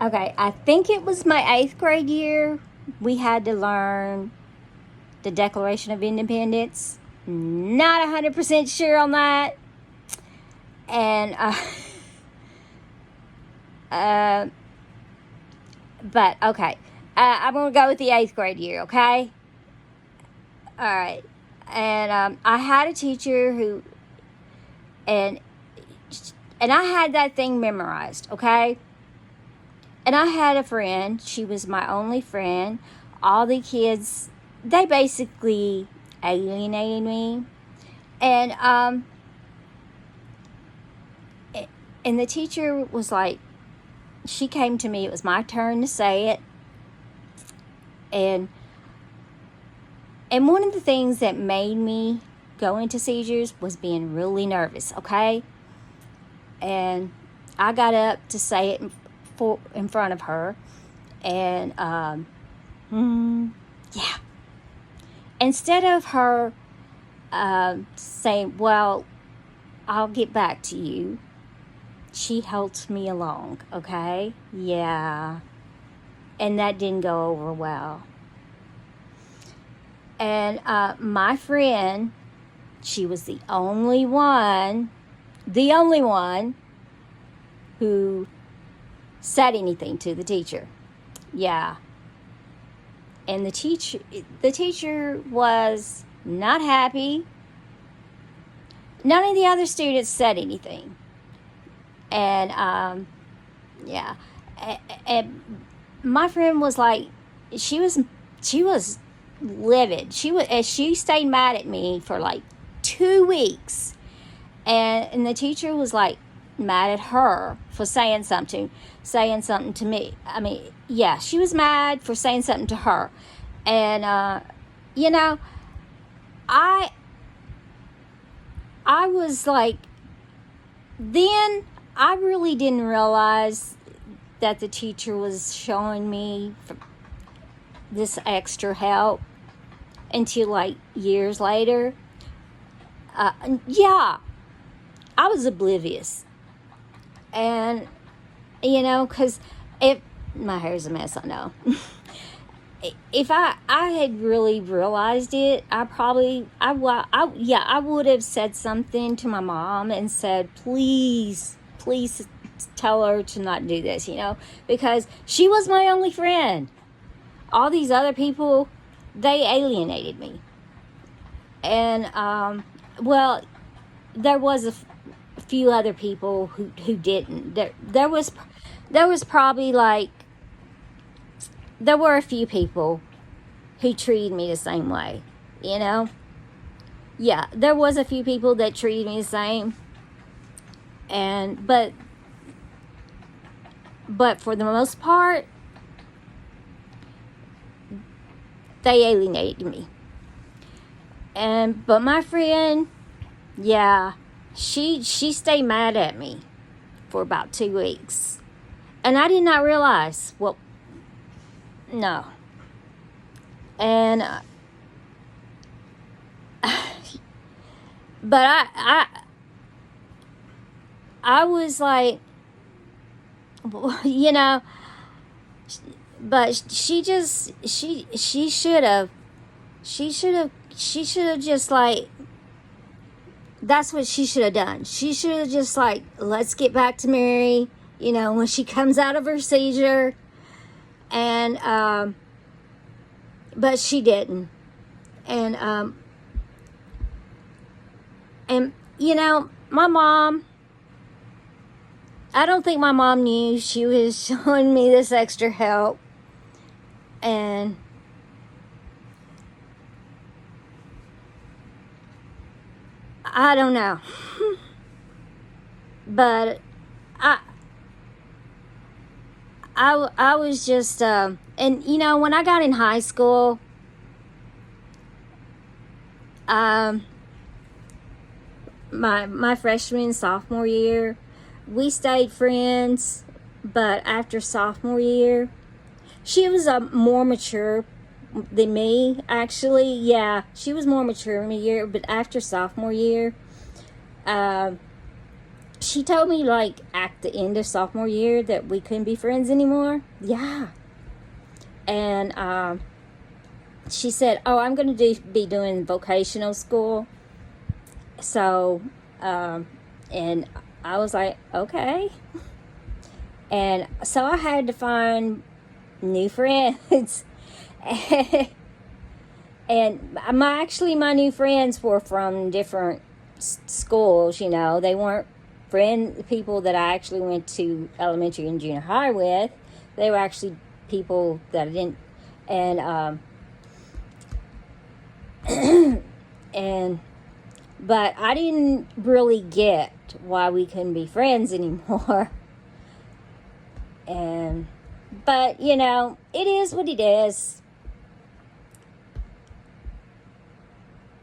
Okay, I think it was my 8th grade year. We had to learn the Declaration of Independence. Not 100% sure on that. And, uh, but okay. I'm going to go with the 8th grade year, okay? All right. And I had a teacher who, and I had that thing memorized, okay? And I had a friend. She was my only friend. All the kids, they basically alienated me. And and the teacher was like, she came to me. It was my turn to say it. And one of the things that made me go into seizures was being really nervous, okay? And I got up to say it in front of her. And, yeah. Instead of her saying, well, I'll get back to you, she helped me along, okay? Yeah. And that didn't go over well. And my friend, she was the only one who said anything to the teacher. Yeah. And the teacher was not happy. None of the other students said anything. And yeah. And my friend was like, she was livid. She stayed mad at me for like 2 weeks. And the teacher was like mad at her for saying something to me. I mean, yeah, she was mad for saying something to her. And you know, I was like, then I really didn't realize that the teacher was showing me this extra help until like years later. Yeah, I was oblivious. And, you know, because my hair's a mess, I know. If I had really realized it, I would have said something to my mom and said, please tell her to not do this, you know, because she was my only friend. All these other people, they alienated me. And, well, there was a few other people who didn't. There was probably like, there were a few people who treated me the same way, you know? Yeah, there was a few people that treated me the same. And, but for the most part, they alienated me. But my friend, yeah, she stayed mad at me for about 2 weeks. And I did not realize, well, no. And, but I was like, you know, but she should have just like, that's what she should have done. She should have just like, let's get back to Mary, you know, when she comes out of her seizure. And, but she didn't. And, you know, my mom, I don't think my mom knew she was showing me this extra help. And I don't know. But I was just, and you know, when I got in high school, my freshman and sophomore year, we stayed friends. But after sophomore year, she was more mature than me, actually. Yeah, she was more mature in a year. But after sophomore year, she told me, like, at the end of sophomore year that we couldn't be friends anymore. Yeah. And she said, oh, I'm going to be doing vocational school. So, and I was like, okay. And so I had to find new friends. And my new friends were from different schools, you know. They weren't people that I actually went to elementary and junior high with. They were actually people that I didn't, and but I didn't really get why we couldn't be friends anymore. But you know, it is what it is.